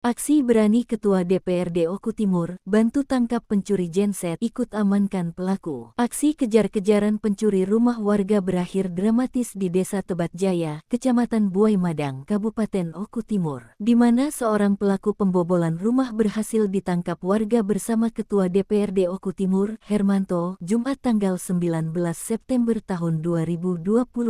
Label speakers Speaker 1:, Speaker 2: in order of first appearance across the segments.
Speaker 1: Aksi berani Ketua DPRD Oku Timur, bantu tangkap pencuri genset, ikut amankan pelaku. Aksi kejar-kejaran pencuri rumah warga berakhir dramatis di Desa Tebat Jaya, Kecamatan Buai Madang, Kabupaten Oku Timur, di mana seorang pelaku pembobolan rumah berhasil ditangkap warga bersama Ketua DPRD Oku Timur, Hermanto, Jumat tanggal 19 September tahun 2025.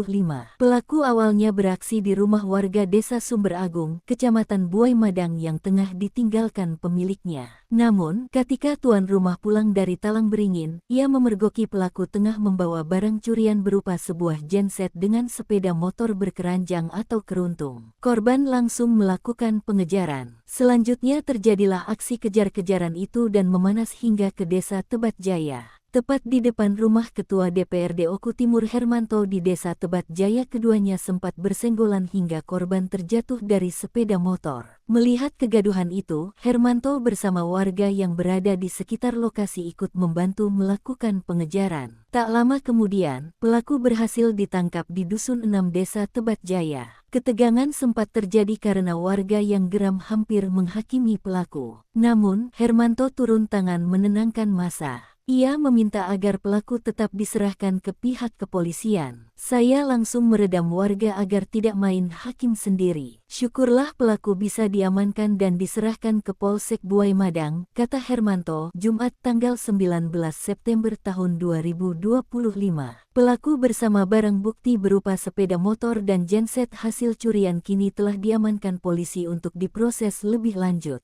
Speaker 1: Pelaku awalnya beraksi di rumah warga Desa Sumber Agung, Kecamatan Buai Madang yang tengah ditinggalkan pemiliknya. Namun, ketika tuan rumah pulang dari Talang Beringin, ia memergoki pelaku tengah membawa barang curian berupa sebuah genset dengan sepeda motor berkeranjang atau keruntung. Korban langsung melakukan pengejaran. Selanjutnya terjadilah aksi kejar-kejaran itu dan memanas hingga ke Desa Tebat Jaya. Tepat di depan rumah Ketua DPRD Oku Timur Hermanto di Desa Tebat Jaya, keduanya sempat bersenggolan hingga korban terjatuh dari sepeda motor. Melihat kegaduhan itu, Hermanto bersama warga yang berada di sekitar lokasi ikut membantu melakukan pengejaran. Tak lama kemudian, pelaku berhasil ditangkap di Dusun 6 Desa Tebat Jaya. Ketegangan sempat terjadi karena warga yang geram hampir menghakimi pelaku. Namun, Hermanto turun tangan menenangkan massa. Ia meminta agar pelaku tetap diserahkan ke pihak kepolisian. Saya langsung meredam warga agar tidak main hakim sendiri. Syukurlah pelaku bisa diamankan dan diserahkan ke Polsek Buai Madang, kata Hermanto, Jumat tanggal 19 September tahun 2025. Pelaku bersama barang bukti berupa sepeda motor dan genset hasil curian kini telah diamankan polisi untuk diproses lebih lanjut.